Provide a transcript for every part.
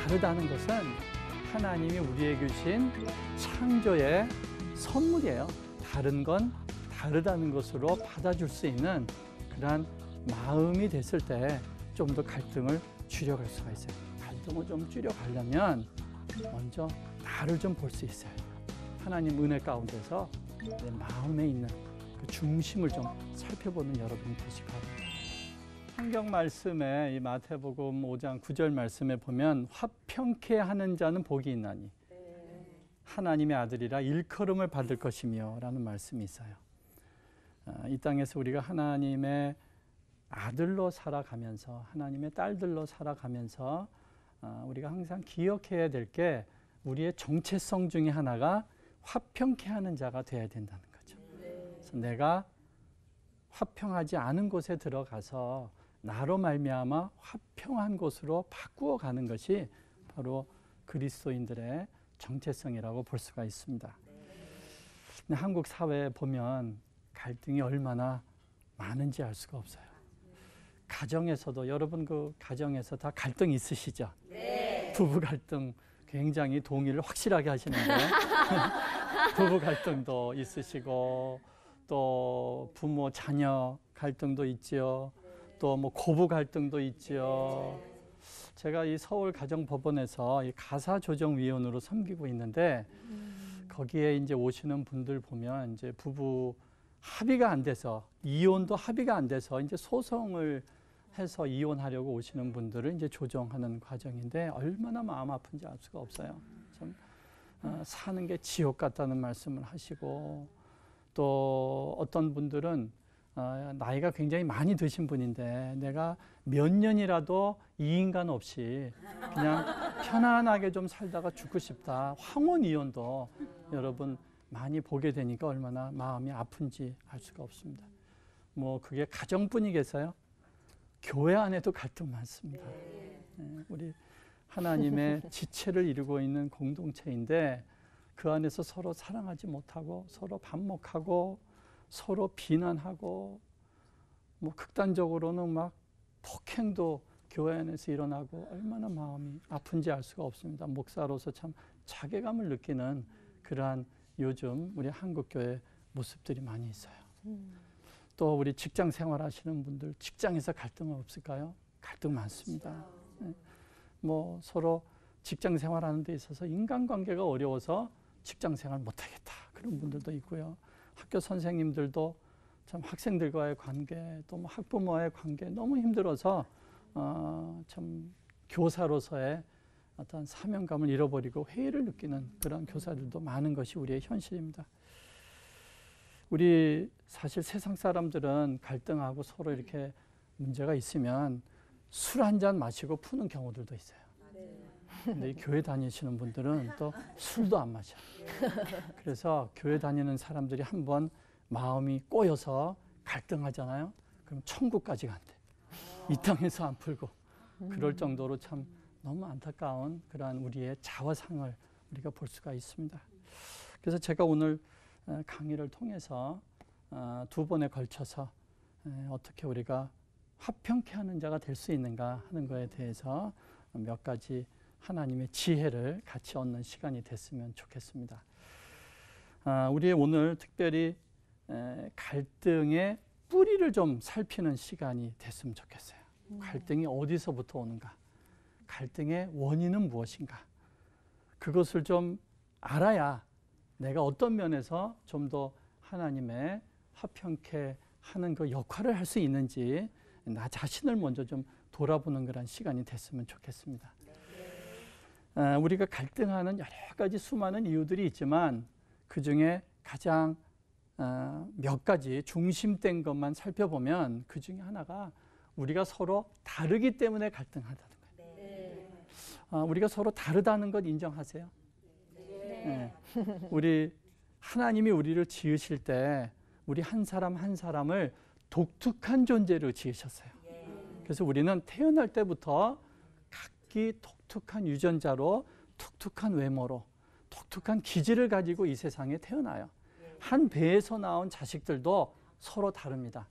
다르다는 것은 하나님이 우리에게 주신 창조의 선물이에요. 다른 건 다르다는 것으로 받아줄 수 있는 그러한 마음이 됐을 때 좀 더 갈등을 줄여갈 수가 있어요. 갈등을 좀 줄여가려면 먼저 나를 좀 볼 수 있어요. 하나님 은혜 가운데서 내 마음에 있는 그 중심을 좀 살펴보는 여러분이 되시기 바랍니다. 성경 말씀에 이 마태복음 5장 9절 말씀에 보면 화평케 하는 자는 복이 있나니 하나님의 아들이라 일컬음을 받을 것이며 라는 말씀이 있어요. 이 땅에서 우리가 하나님의 아들로 살아가면서 하나님의 딸들로 살아가면서 우리가 항상 기억해야 될 게 우리의 정체성 중에 하나가 화평케 하는 자가 되어야 된다는 거죠. 그래서 내가 화평하지 않은 곳에 들어가서 나로 말미암아 화평한 곳으로 바꾸어 가는 것이 바로 그리스도인들의 정체성이라고 볼 수가 있습니다. 근데 한국 사회에 보면 갈등이 얼마나 많은지 알 수가 없어요. 가정에서도 여러분 그 가정에서 다 갈등 있으시죠? 네. 부부 갈등 굉장히 동의를 확실하게 하시는데 부부 갈등도 있으시고 또 부모 자녀 갈등도 있죠. 또 뭐 고부 갈등도 있죠. 제가 이 서울 가정법원에서 이 가사조정위원으로 섬기고 있는데 거기에 이제 오시는 분들 보면 이제 부부 합의가 안 돼서 이혼도 합의가 안 돼서 이제 소송을 해서 이혼하려고 오시는 분들을 이제 조정하는 과정인데 얼마나 마음 아픈지 알 수가 없어요. 참 사는 게 지옥 같다는 말씀을 하시고 또 어떤 분들은 나이가 굉장히 많이 드신 분인데 내가 몇 년이라도 이 인간 없이 그냥 편안하게 좀 살다가 죽고 싶다. 황혼 이혼도 여러분 많이 보게 되니까 얼마나 마음이 아픈지 알 수가 없습니다. 뭐 그게 가정뿐이겠어요? 교회 안에도 갈등 많습니다. 우리 하나님의 지체를 이루고 있는 공동체인데 그 안에서 서로 사랑하지 못하고 서로 반목하고 서로 비난하고 뭐 극단적으로는 막 폭행도 교회 안에서 일어나고 얼마나 마음이 아픈지 알 수가 없습니다. 목사로서 참 자괴감을 느끼는 그러한 요즘 우리 한국교회 모습들이 많이 있어요. 또 우리 직장 생활 하시는 분들 직장에서 갈등은 없을까요? 갈등 많습니다. 뭐 서로 직장 생활하는 데 있어서 인간관계가 어려워서 직장 생활 못하겠다 그런 분들도 있고요. 학교 선생님들도 참 학생들과의 관계 또 뭐 학부모와의 관계 너무 힘들어서 참 교사로서의 어떤 사명감을 잃어버리고 회의를 느끼는 그런 교사들도 많은 것이 우리의 현실입니다. 우리 사실 세상 사람들은 갈등하고 서로 이렇게 문제가 있으면 술 한 잔 마시고 푸는 경우들도 있어요. 근데 이 교회 다니시는 분들은 또 술도 안 마셔. 그래서 교회 다니는 사람들이 한번 마음이 꼬여서 갈등하잖아요. 그럼 천국까지 간대. 이 땅에서 안 풀고. 그럴 정도로 참 너무 안타까운 그러한 우리의 자화상을 우리가 볼 수가 있습니다. 그래서 제가 오늘 강의를 통해서 두 번에 걸쳐서 어떻게 우리가 화평케 하는 자가 될 수 있는가 하는 것에 대해서 몇 가지 하나님의 지혜를 같이 얻는 시간이 됐으면 좋겠습니다. 우리 오늘 특별히 갈등의 뿌리를 좀 살피는 시간이 됐으면 좋겠어요. 갈등이 어디서부터 오는가? 갈등의 원인은 무엇인가? 그것을 좀 알아야 내가 어떤 면에서 좀 더 하나님의 화평케 하는 그 역할을 할 수 있는지 나 자신을 먼저 좀 돌아보는 그런 시간이 됐으면 좋겠습니다. 우리가 갈등하는 여러 가지 수많은 이유들이 있지만 그 중에 가장 몇 가지 중심된 것만 살펴보면 그 중에 하나가 우리가 서로 다르기 때문에 갈등하다는 거예요. 우리가 서로 다르다는 것 인정하세요? 네. 우리 하나님이 우리를 지으실 때 우리 한 사람 한 사람을 독특한 존재로 지으셨어요. 그래서 우리는 태어날 때부터 각기 독특한 유전자로 독특한 외모로 독특한 기질을 가지고 이 세상에 태어나요. 한 배에서 나온 자식들도 서로 다릅니다.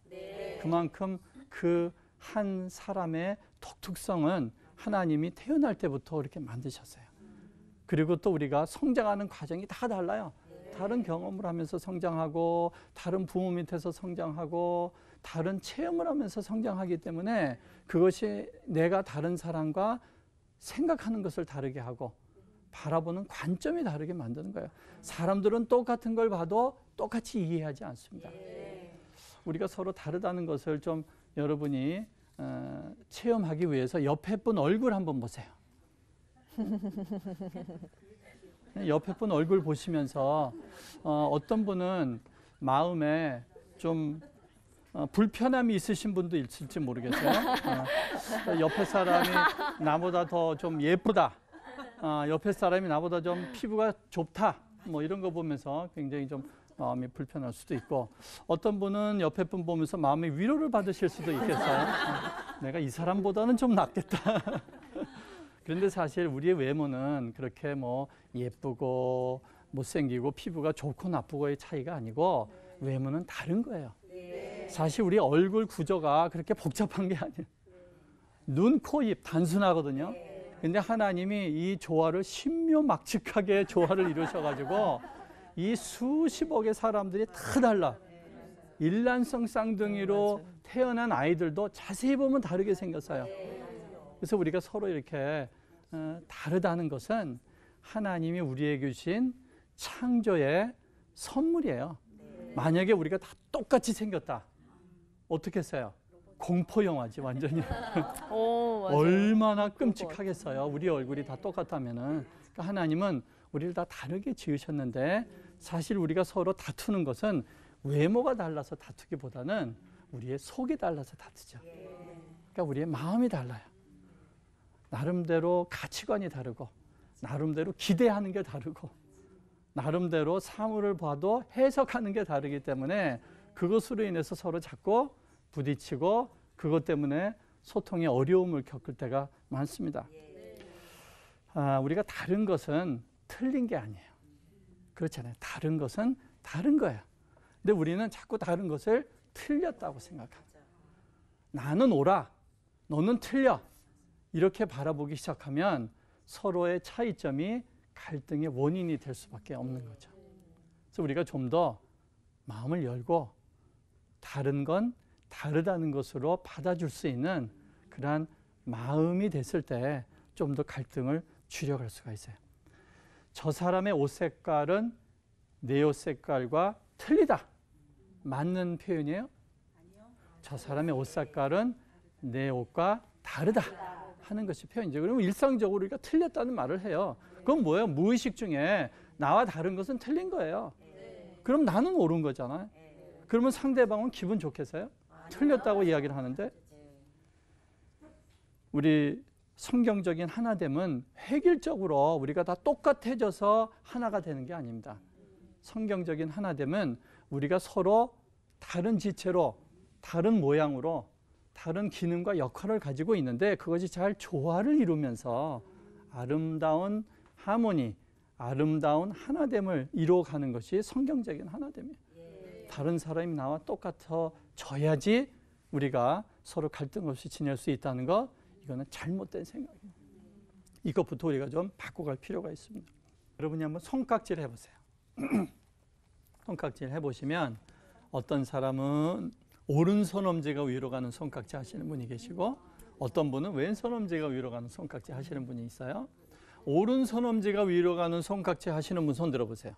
그만큼 그 한 사람의 독특성은 하나님이 태어날 때부터 이렇게 만드셨어요. 그리고 또 우리가 성장하는 과정이 다 달라요. 다른 경험을 하면서 성장하고 다른 부모 밑에서 성장하고 다른 체험을 하면서 성장하기 때문에 그것이 내가 다른 사람과 생각하는 것을 다르게 하고 바라보는 관점이 다르게 만드는 거예요. 사람들은 똑같은 걸 봐도 똑같이 이해하지 않습니다. 우리가 서로 다르다는 것을 좀 여러분이 체험하기 위해서 옆에 분 얼굴 한번 보세요. 옆에 분 얼굴 보시면서 어떤 분은 마음에 좀 불편함이 있으신 분도 있을지 모르겠어요. 옆에 사람이 나보다 더 좀 예쁘다. 옆에 사람이 나보다 좀 피부가 좁다. 뭐 이런 거 보면서 굉장히 좀 마음이 불편할 수도 있고, 어떤 분은 옆에 분 보면서 마음의 위로를 받으실 수도 있겠어요. 내가 이 사람보다는 좀 낫겠다. 그런데 사실 우리의 외모는 그렇게 뭐 예쁘고 못생기고 피부가 좋고 나쁘고의 차이가 아니고 외모는 다른 거예요. 사실 우리 얼굴 구조가 그렇게 복잡한 게 아니에요. 눈, 코, 입 단순하거든요. 근데 하나님이 이 조화를 신묘막측하게 조화를 이루셔가지고 이 수십억의 사람들이 다 달라. 일란성 쌍둥이로 태어난 아이들도 자세히 보면 다르게 생겼어요. 그래서 우리가 서로 이렇게 다르다는 것은 하나님이 우리에게 주신 창조의 선물이에요. 만약에 우리가 다 똑같이 생겼다. 어떻게 했어요? 공포 영화지 완전히. 얼마나 끔찍하겠어요. 우리 얼굴이 다 똑같다면은. 그러니까 하나님은 우리를 다 다르게 지으셨는데 사실 우리가 서로 다투는 것은 외모가 달라서 다투기보다는 우리의 속이 달라서 다투죠. 그러니까 우리의 마음이 달라요. 나름대로 가치관이 다르고 나름대로 기대하는 게 다르고 나름대로 사물을 봐도 해석하는 게 다르기 때문에 그것으로 인해서 서로 자꾸 부딪히고 그것 때문에 소통에 어려움을 겪을 때가 많습니다. 우리가 다른 것은 틀린 게 아니에요. 그렇잖아요. 다른 것은 다른 거예요. 근데 우리는 자꾸 다른 것을 틀렸다고 생각합니다. 나는 옳아, 너는 틀려. 이렇게 바라보기 시작하면 서로의 차이점이 갈등의 원인이 될 수밖에 없는 거죠. 그래서 우리가 좀 더 마음을 열고 다른 건 다르다는 것으로 받아줄 수 있는 그러한 마음이 됐을 때 좀 더 갈등을 줄여갈 수가 있어요. 저 사람의 옷 색깔은 내 옷 색깔과 틀리다. 맞는 표현이에요? 저 사람의 옷 색깔은 내 옷과 다르다 하는 것이 표현이죠. 그러면 일상적으로 우리가 틀렸다는 말을 해요. 그건 뭐예요? 무의식 중에 나와 다른 것은 틀린 거예요. 그럼 나는 옳은 거잖아요. 그러면 상대방은 기분 좋겠어요? 틀렸다고 이야기를 하는데 우리 성경적인 하나됨은 획일적으로 우리가 다 똑같아져서 하나가 되는 게 아닙니다. 성경적인 하나됨은 우리가 서로 다른 지체로 다른 모양으로 다른 기능과 역할을 가지고 있는데 그것이 잘 조화를 이루면서 아름다운 하모니, 아름다운 하나됨을 이루어가는 것이 성경적인 하나됨이에요. 다른 사람이 나와 똑같아져야지 우리가 서로 갈등 없이 지낼 수 있다는 것, 이거는 잘못된 생각이에요. 이것부터 우리가 좀 바꿔갈 필요가 있습니다. 여러분이 한번 손깍질 해보세요. 손깍질 해보시면 어떤 사람은 오른손 엄지가 위로 가는 손깍질 하시는 분이 계시고 어떤 분은 왼손 엄지가 위로 가는 손깍질 하시는 분이 있어요. 오른손 엄지가 위로 가는 손깍질 하시는 분 손 들어보세요.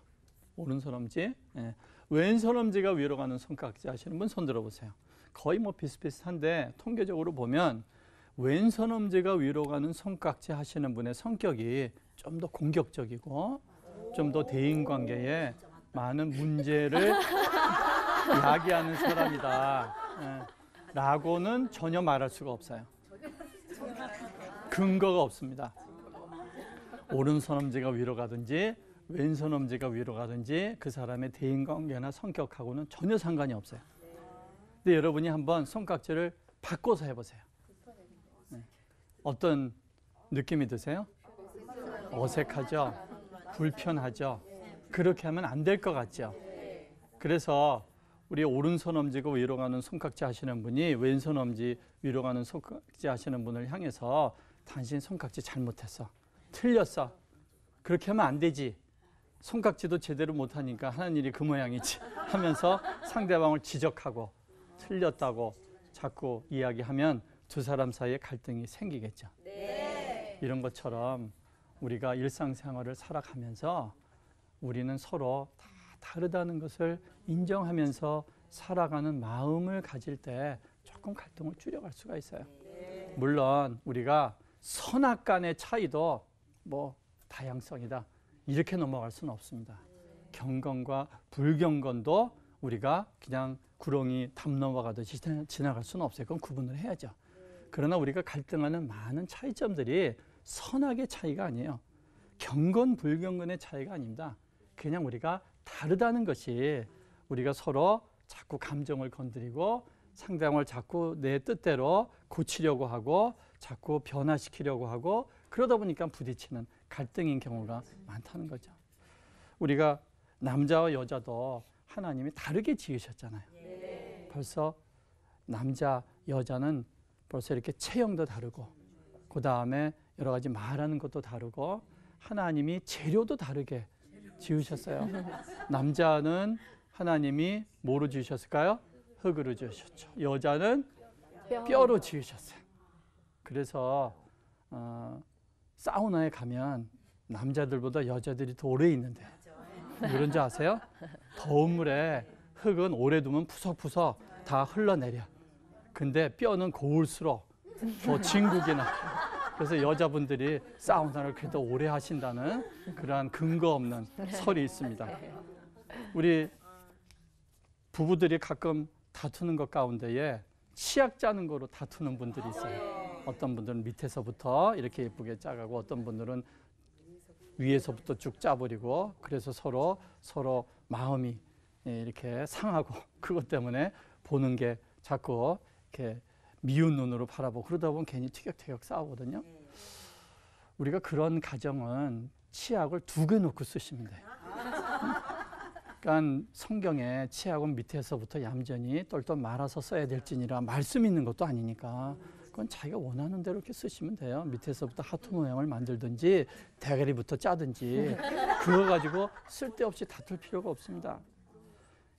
오른손 엄지. 예. 왼손 엄지가 위로 가는 손깍질 하시는 분 손 들어보세요. 거의 뭐 비슷비슷한데 통계적으로 보면 왼손 엄지가 위로 가는 손깍질 하시는 분의 성격이 좀 더 공격적이고 좀 더 대인관계에 많은 문제를 야기하는 사람이다. 예. 라고는 전혀 말할 수가 없어요. 근거가 없습니다. 오른손 엄지가 위로 가든지 왼손 엄지가 위로 가든지 그 사람의 대인관계나 성격하고는 전혀 상관이 없어요. 근데 여러분이 한번 손깍지를 바꿔서 해보세요. 네. 어떤 느낌이 드세요? 어색하죠? 불편하죠? 그렇게 하면 안 될 것 같죠? 그래서 우리 오른손 엄지가 위로 가는 손깍지 하시는 분이 왼손 엄지 위로 가는 손깍지 하시는 분을 향해서 당신 손깍지 잘못했어. 틀렸어. 그렇게 하면 안 되지. 손깍지도 제대로 못하니까 하는 일이 그 모양이지 하면서 상대방을 지적하고 틀렸다고 자꾸 이야기하면 두 사람 사이에 갈등이 생기겠죠. 네. 이런 것처럼 우리가 일상생활을 살아가면서 우리는 서로 다 다르다는 것을 인정하면서 살아가는 마음을 가질 때 조금 갈등을 줄여갈 수가 있어요. 네. 물론 우리가 선악간의 차이도 뭐 다양성이다 이렇게 넘어갈 수는 없습니다. 경건과 불경건도 우리가 그냥 구렁이 담 넘어가듯이 지나갈 수는 없어요. 그건 구분을 해야죠. 그러나 우리가 갈등하는 많은 차이점들이 선악의 차이가 아니에요. 경건, 불경건의 차이가 아닙니다. 그냥 우리가 다르다는 것이 우리가 서로 자꾸 감정을 건드리고 상대방을 자꾸 내 뜻대로 고치려고 하고 자꾸 변화시키려고 하고 그러다 보니까 부딪히는 갈등인 경우가 많다는 거죠. 우리가 남자와 여자도 하나님이 다르게 지으셨잖아요. 네. 벌써 남자, 여자는 벌써 이렇게 체형도 다르고 그 다음에 여러 가지 말하는 것도 다르고 하나님이 재료도 다르게 지으셨어요. 남자는 하나님이 뭐로 지으셨을까요? 흙으로 지으셨죠. 여자는 뼈로 지으셨어요. 그래서 사우나에 가면 남자들보다 여자들이 더 오래 있는데 그런 줄 아세요? 더운 물에 흙은 오래 두면 푸석푸석 다 흘러내려. 근데 뼈는 고울수록 더 진국이나. 그래서 여자분들이 사우나를 그래도 오래 하신다는 그러한 근거 없는 설이 있습니다. 우리 부부들이 가끔 다투는 것 가운데에 치약 짜는 거로 다투는 분들이 있어요. 어떤 분들은 밑에서부터 이렇게 예쁘게 짜가고 어떤 분들은 위에서부터 쭉 짜버리고 그래서 서로 마음이 이렇게 상하고 그것 때문에 보는 게 자꾸 이렇게 미운 눈으로 바라보고 그러다 보면 괜히 티격태격 싸우거든요. 우리가 그런 가정은 치약을 2개 놓고 쓰시면 돼요. 그러니까 성경에 치약은 밑에서부터 얌전히 똘똘 말아서 써야 될지니라 말씀 있는 것도 아니니까 그건 자기가 원하는 대로 이렇게 쓰시면 돼요. 밑에서부터 하트 모양을 만들든지 대가리부터 짜든지 그거 가지고 쓸데없이 다툴 필요가 없습니다.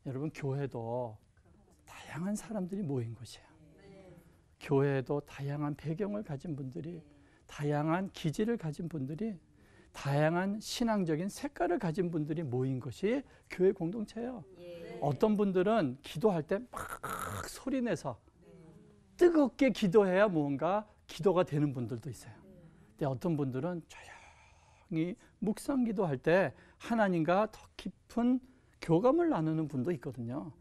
여러분 교회도 다양한 사람들이 모인 곳이에요. 교회에도 다양한 배경을 가진 분들이 다양한 기질을 가진 분들이 다양한 신앙적인 색깔을 가진 분들이 모인 것이 교회 공동체예요. 어떤 분들은 기도할 때 막 소리내서 뜨겁게 기도해야 뭔가 기도가 되는 분들도 있어요. 근데 어떤 분들은 조용히 묵상 기도할 때 하나님과 더 깊은 교감을 나누는 분도 있거든요.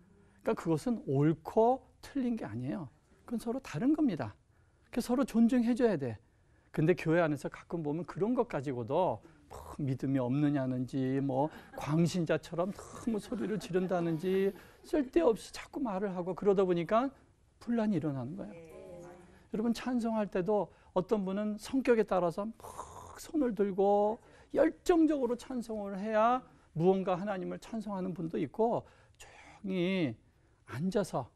그러니까 그것은 옳고 틀린 게 아니에요. 그건 서로 다른 겁니다. 그래서 서로 존중해줘야 돼. 근데 교회 안에서 가끔 보면 그런 것 가지고도 뭐 믿음이 없느냐는지 뭐 광신자처럼 너무 소리를 지른다는지 쓸데없이 자꾸 말을 하고 그러다 보니까 분란이 일어나는 거예요. 여러분 찬송할 때도 어떤 분은 성격에 따라서 막 손을 들고 열정적으로 찬송을 해야 무언가 하나님을 찬송하는 분도 있고 조용히 앉아서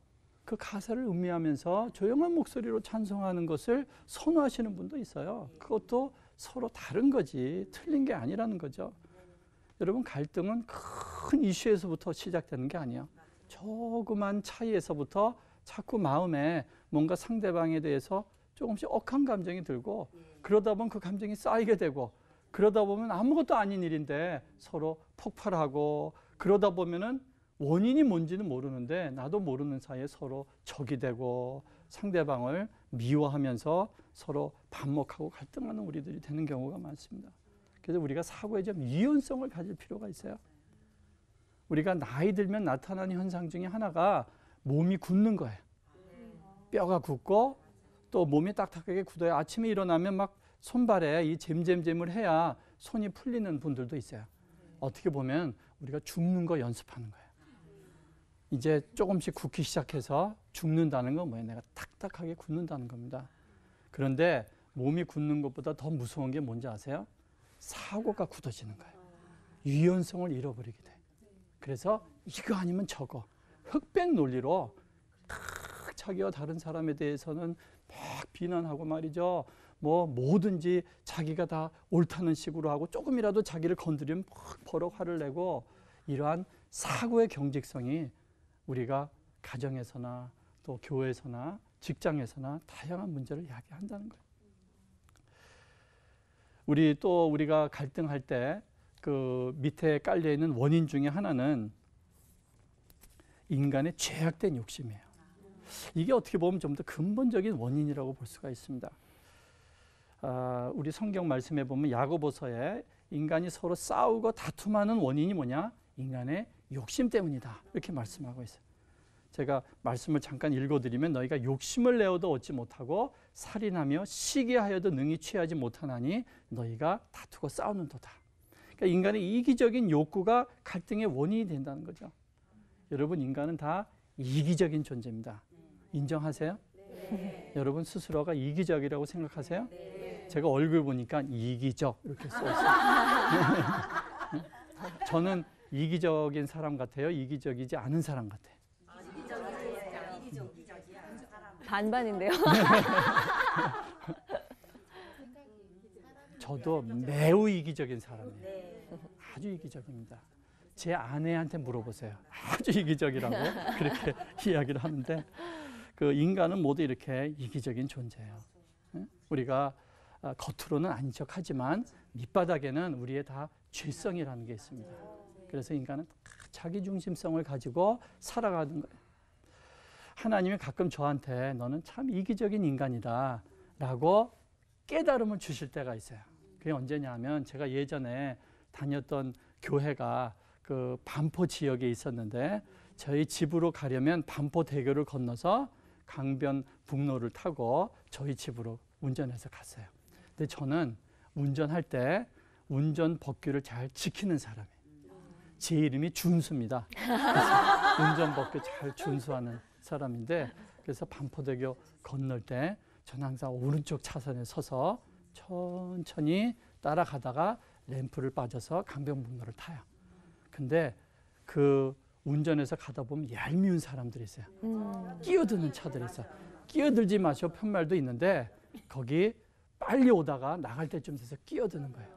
그 가사를 음미하면서 조용한 목소리로 찬송하는 것을 선호하시는 분도 있어요. 그것도 서로 다른 거지 틀린 게 아니라는 거죠. 여러분 갈등은 큰 이슈에서부터 시작되는 게 아니에요. 조그만 차이에서부터 자꾸 마음에 뭔가 상대방에 대해서 조금씩 억한 감정이 들고 그러다 보면 그 감정이 쌓이게 되고 그러다 보면 아무것도 아닌 일인데 서로 폭발하고 그러다 보면은 원인이 뭔지는 모르는데 나도 모르는 사이에 서로 적이 되고 상대방을 미워하면서 서로 반목하고 갈등하는 우리들이 되는 경우가 많습니다. 그래서 우리가 사고에 좀 유연성을 가질 필요가 있어요. 우리가 나이 들면 나타나는 현상 중에 하나가 몸이 굳는 거예요. 뼈가 굳고 또 몸이 딱딱하게 굳어요. 아침에 일어나면 막 손발에 이 잼잼잼을 해야 손이 풀리는 분들도 있어요. 어떻게 보면 우리가 죽는 거 연습하는 거예요. 이제 조금씩 굳기 시작해서 죽는다는 건 뭐예요? 내가 딱딱하게 굳는다는 겁니다. 그런데 몸이 굳는 것보다 더 무서운 게 뭔지 아세요? 사고가 굳어지는 거예요. 유연성을 잃어버리게 돼. 그래서 이거 아니면 저거. 흑백 논리로 자기와 다른 사람에 대해서는 막 비난하고 말이죠. 뭐 뭐든지 자기가 다 옳다는 식으로 하고 조금이라도 자기를 건드리면 버럭 화를 내고 이러한 사고의 경직성이 우리가 가정에서나 또 교회에서나 직장에서나 다양한 문제를 이야기한다는 거예요. 우리가 갈등할 때 그 밑에 깔려 있는 원인 중에 하나는 인간의 죄악된 욕심이에요. 이게 어떻게 보면 좀 더 근본적인 원인이라고 볼 수가 있습니다. 우리 성경 말씀에 보면 야고보서에 인간이 서로 싸우고 다툼하는 원인이 뭐냐? 인간의 욕심 때문이다. 이렇게 말씀하고 있어요. 제가 말씀을 잠깐 읽어드리면 너희가 욕심을 내어도 얻지 못하고 살인하며 시기하여도 능히 취하지 못하나니 너희가 다투고 싸우는도다. 그러니까 인간의 이기적인 욕구가 갈등의 원인이 된다는 거죠. 여러분, 인간은 다 이기적인 존재입니다. 인정하세요? 네. 여러분 스스로가 이기적이라고 생각하세요? 네. 제가 얼굴 보니까 이기적 이렇게 써 있어요. 저는 이기적인 사람 같아요? 이기적이지 않은 사람 같아요? 반반인데요. 저도 매우 이기적인 사람이에요. 아주 이기적입니다. 제 아내한테 물어보세요. 아주 이기적이라고 그렇게 이야기를 하는데 그 인간은 모두 이렇게 이기적인 존재예요. 우리가 겉으로는 아닌 척하지만 밑바닥에는 우리의 다 죄성이라는 게 있습니다. 그래서 인간은 자기 중심성을 가지고 살아가는 거예요. 하나님이 가끔 저한테 너는 참 이기적인 인간이다 라고 깨달음을 주실 때가 있어요. 그게 언제냐면 제가 예전에 다녔던 교회가 그 반포 지역에 있었는데 저희 집으로 가려면 반포대교를 건너서 강변북로를 타고 저희 집으로 운전해서 갔어요. 근데 저는 운전할 때 운전 법규를 잘 지키는 사람이에요. 제 이름이 준수입니다. 운전 법규 잘 준수하는 사람인데 그래서 반포대교 건널 때 저는 항상 오른쪽 차선에 서서 천천히 따라가다가 램프를 빠져서 강변북로를 타요. 근데 그 운전해서 가다 보면 얄미운 사람들이 있어요. 끼어드는 차들이 있어요. 끼어들지 마시오 편말도 있는데 거기 빨리 오다가 나갈 때쯤 돼서 끼어드는 거예요.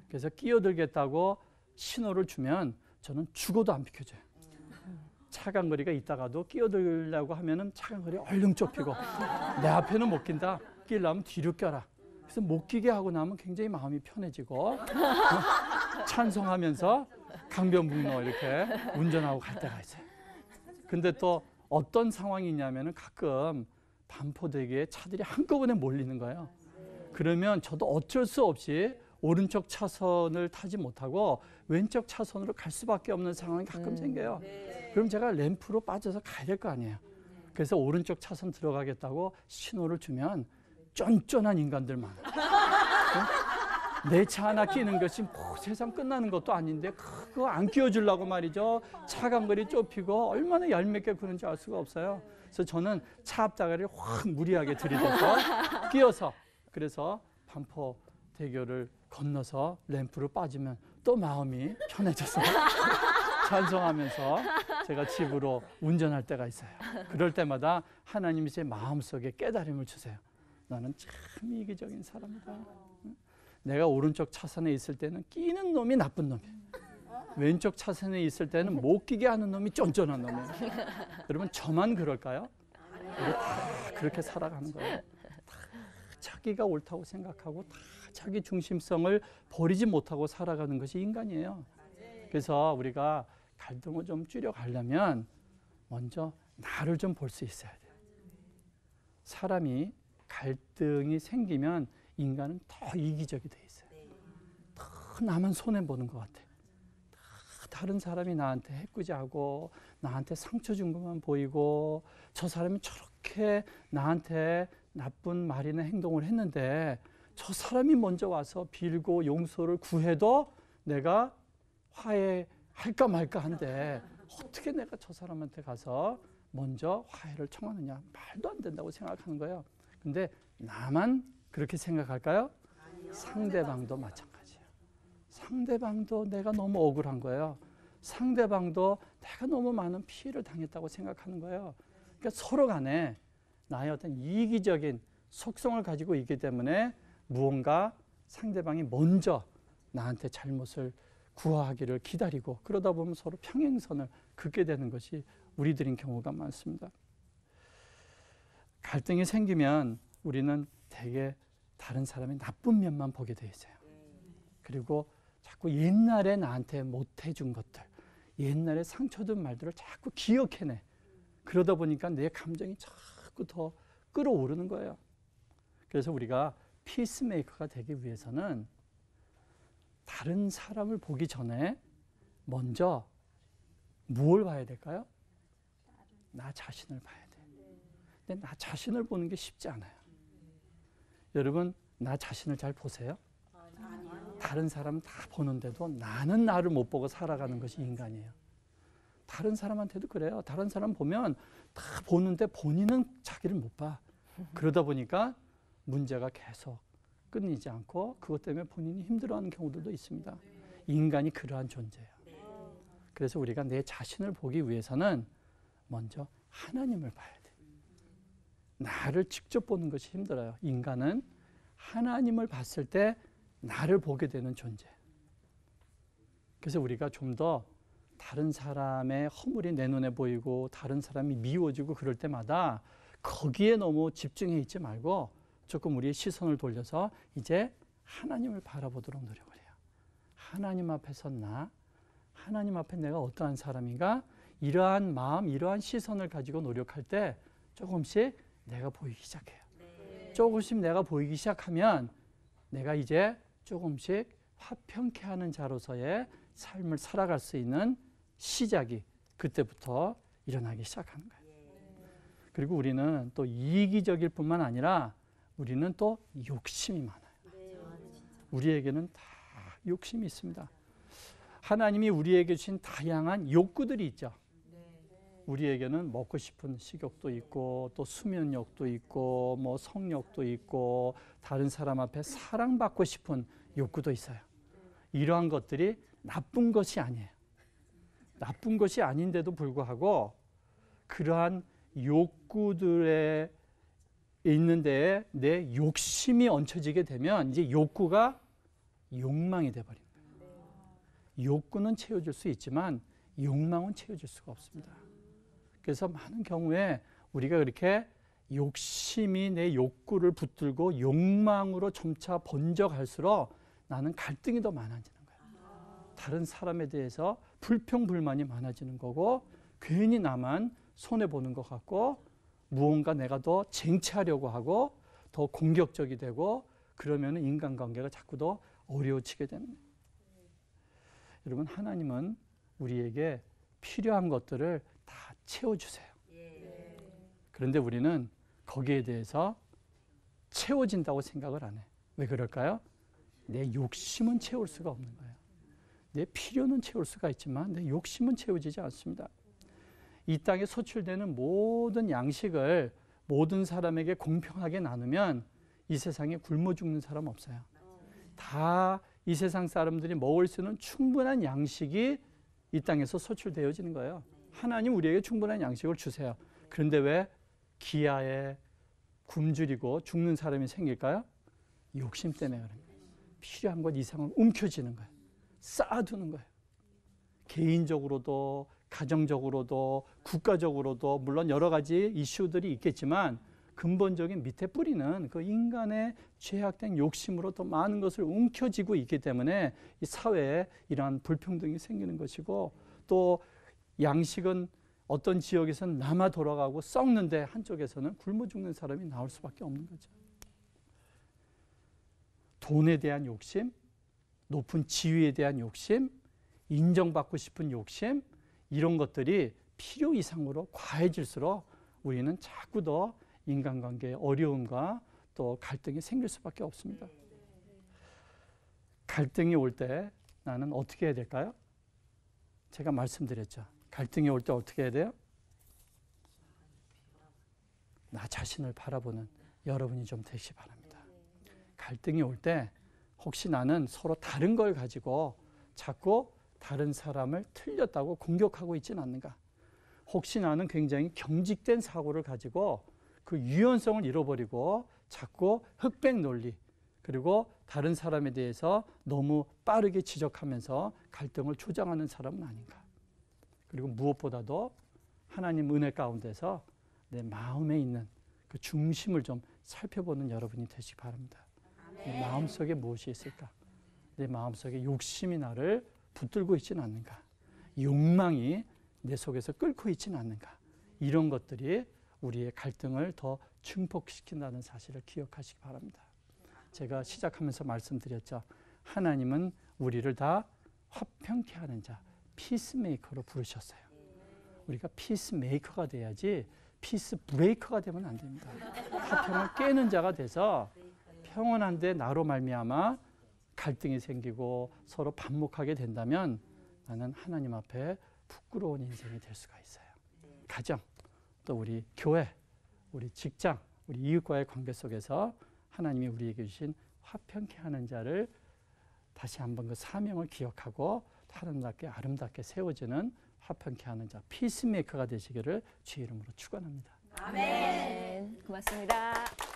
그래서 끼어들겠다고 신호를 주면 저는 죽어도 안 비켜줘요. 차간거리가 있다가도 끼어들려고 하면은 차간거리 얼른 좁히고 내 앞에는 못 낀다. 끼려면 뒤로 껴라. 그래서 못 끼게 하고 나면 굉장히 마음이 편해지고 찬송하면서 강변북로 이렇게 운전하고 갈 때가 있어요. 근데 또 어떤 상황이 있냐면은 가끔 반포대교에 차들이 한꺼번에 몰리는 거예요. 그러면 저도 어쩔 수 없이 오른쪽 차선을 타지 못하고 왼쪽 차선으로 갈 수밖에 없는 상황이 가끔 생겨요. 그럼 제가 램프로 빠져서 가야 될 거 아니에요. 그래서 오른쪽 차선 들어가겠다고 신호를 주면 쫀쫀한 인간들 많아요. 내 차 하나 끼는 것이 뭐 세상 끝나는 것도 아닌데 그거 안 끼워주려고 말이죠. 차간거리 좁히고 얼마나 얄밉게 그런지 알 수가 없어요. 그래서 저는 차 앞다가리를 확 무리하게 들이대서 끼어서 그래서 반포대교를 건너서 램프로 빠지면 또 마음이 편해져서 찬송하면서 제가 집으로 운전할 때가 있어요. 그럴 때마다 하나님이 제 마음속에 깨달음을 주세요. 나는 참 이기적인 사람이다. 내가 오른쪽 차선에 있을 때는 끼는 놈이 나쁜 놈이에요. 왼쪽 차선에 있을 때는 못 끼게 하는 놈이 쫀쫀한 놈이에요. 여러분 저만 그럴까요? 우리 다 그렇게 살아가는 거예요. 다 자기가 옳다고 생각하고 다 자기 중심성을 버리지 못하고 살아가는 것이 인간이에요. 그래서 우리가 갈등을 좀 줄여가려면 먼저 나를 좀 볼 수 있어야 돼요. 사람이 갈등이 생기면 인간은 더 이기적이 돼 있어요. 더 나만 손해보는 것 같아요. 다른 사람이 나한테 해꾸지하고 나한테 상처 준 것만 보이고 저 사람이 저렇게 나한테 나쁜 말이나 행동을 했는데 저 사람이 먼저 와서 빌고 용서를 구해도 내가 화해할까 말까 한데 어떻게 내가 저 사람한테 가서 먼저 화해를 청하느냐. 말도 안 된다고 생각하는 거예요. 근데 나만 그렇게 생각할까요? 상대방도 마찬가지예요. 상대방도 내가 너무 억울한 거예요. 상대방도 내가 너무 많은 피해를 당했다고 생각하는 거예요. 그러니까 서로 간에 나의 어떤 이기적인 속성을 가지고 있기 때문에 무언가 상대방이 먼저 나한테 잘못을 구하기를 기다리고 그러다 보면 서로 평행선을 긋게 되는 것이 우리들인 경우가 많습니다. 갈등이 생기면 우리는 대개 다른 사람의 나쁜 면만 보게 돼 있어요. 그리고 자꾸 옛날에 나한테 못해준 것들, 옛날에 상처든 말들을 자꾸 기억해내. 그러다 보니까 내 감정이 자꾸 더 끌어오르는 거예요. 그래서 우리가 피스메이커가 되기 위해서는 다른 사람을 보기 전에 먼저 무엇을 봐야 될까요? 나 자신을 봐야 돼. 근데 나 자신을 보는 게 쉽지 않아요. 여러분, 나 자신을 잘 보세요? 다른 사람은 다 보는데도 나는 나를 못 보고 살아가는 것이 인간이에요. 다른 사람한테도 그래요. 다른 사람 보면 다 보는데 본인은 자기를 못 봐. 그러다 보니까 문제가 계속 끊이지 않고 그것 때문에 본인이 힘들어하는 경우들도 있습니다. 인간이 그러한 존재예요. 그래서 우리가 내 자신을 보기 위해서는 먼저 하나님을 봐야 돼. 나를 직접 보는 것이 힘들어요. 인간은 하나님을 봤을 때 나를 보게 되는 존재. 그래서 우리가 좀 더 다른 사람의 허물이 내 눈에 보이고 다른 사람이 미워지고 그럴 때마다 거기에 너무 집중해 있지 말고 조금 우리의 시선을 돌려서 이제 하나님을 바라보도록 노력을 해요. 하나님 앞에서 하나님 앞에 내가 어떠한 사람인가, 이러한 마음, 이러한 시선을 가지고 노력할 때 조금씩 내가 보이기 시작해요. 조금씩 내가 보이기 시작하면 내가 이제 조금씩 화평케 하는 자로서의 삶을 살아갈 수 있는 시작이 그때부터 일어나기 시작하는 거예요. 그리고 우리는 또 이기적일 뿐만 아니라 우리는 또 욕심이 많아요. 우리에게는 다 욕심이 있습니다. 하나님이 우리에게 주신 다양한 욕구들이 있죠. 우리에게는 먹고 싶은 식욕도 있고 또 수면욕도 있고 뭐 성욕도 있고 다른 사람 앞에 사랑받고 싶은 욕구도 있어요. 이러한 것들이 나쁜 것이 아니에요. 나쁜 것이 아닌데도 불구하고 그러한 욕구들에 있는 데에 내 욕심이 얹혀지게 되면 이제 욕구가 욕망이 돼버립니다. 욕구는 채워줄 수 있지만 욕망은 채워줄 수가 없습니다. 그래서 많은 경우에 우리가 그렇게 욕심이 내 욕구를 붙들고 욕망으로 점차 번져갈수록 나는 갈등이 더 많아지는 거예요. 다른 사람에 대해서 불평불만이 많아지는 거고 괜히 나만 손해보는 것 같고 무언가 내가 더 쟁취하려고 하고 더 공격적이 되고 그러면 인간관계가 자꾸 더 어려워지게 됩니다. 여러분, 하나님은 우리에게 필요한 것들을 다 채워주세요. 그런데 우리는 거기에 대해서 채워진다고 생각을 안 해요. 왜 그럴까요? 내 욕심은 채울 수가 없는 거예요. 내 필요는 채울 수가 있지만 내 욕심은 채워지지 않습니다. 이 땅에 소출되는 모든 양식을 모든 사람에게 공평하게 나누면 이 세상에 굶어 죽는 사람 없어요. 다 이 세상 사람들이 먹을 수 있는 충분한 양식이 이 땅에서 소출되어지는 거예요. 하나님 우리에게 충분한 양식을 주세요. 그런데 왜 기아에 굶주리고 죽는 사람이 생길까요? 욕심 때문에 그런 거예요. 필요한 것 이상을 움켜쥐는 거예요. 쌓아두는 거예요. 개인적으로도 가정적으로도 국가적으로도 물론 여러 가지 이슈들이 있겠지만 근본적인 밑에 뿌리는 그 인간의 죄악된 욕심으로 더 많은 것을 움켜쥐고 있기 때문에 이 사회에 이러한 불평등이 생기는 것이고 또 양식은 어떤 지역에서는 남아 돌아가고 썩는데 한쪽에서는 굶어 죽는 사람이 나올 수밖에 없는 거죠. 돈에 대한 욕심, 높은 지위에 대한 욕심, 인정받고 싶은 욕심, 이런 것들이 필요 이상으로 과해질수록 우리는 자꾸 더 인간관계의 어려움과 또 갈등이 생길 수밖에 없습니다. 갈등이 올 때 나는 어떻게 해야 될까요? 제가 말씀드렸죠. 갈등이 올 때 어떻게 해야 돼요? 나 자신을 바라보는 여러분이 좀 되시기 바랍니다. 갈등이 올 때 혹시 나는 서로 다른 걸 가지고 자꾸 다른 사람을 틀렸다고 공격하고 있지는 않는가? 혹시 나는 굉장히 경직된 사고를 가지고 그 유연성을 잃어버리고 자꾸 흑백 논리, 그리고 다른 사람에 대해서 너무 빠르게 지적하면서 갈등을 조장하는 사람은 아닌가. 그리고 무엇보다도 하나님 은혜 가운데서 내 마음에 있는 그 중심을 좀 살펴보는 여러분이 되시기 바랍니다. 내 마음속에 무엇이 있을까? 내 마음속에 욕심이 나를 붙들고 있지는 않는가? 욕망이 내 속에서 끓고 있지는 않는가? 이런 것들이 우리의 갈등을 더 증폭시킨다는 사실을 기억하시기 바랍니다. 제가 시작하면서 말씀드렸죠. 하나님은 우리를 다 화평케 하는 자, 피스메이커로 부르셨어요. 우리가 피스메이커가 돼야지 피스 브레이커가 되면 안 됩니다. 화평을 깨는 자가 돼서 평온한데 나로 말미암아 갈등이 생기고 서로 반목하게 된다면 나는 하나님 앞에 부끄러운 인생이 될 수가 있어요. 가정, 또 우리 교회, 우리 직장, 우리 이웃과의 관계 속에서 하나님이 우리에게 주신 화평케 하는 자를 다시 한번 그 사명을 기억하고 하나님답게 아름답게 세워지는 화평케 하는 자, 피스메이커가 되시기를 주의 이름으로 축원합니다. 아멘. 고맙습니다.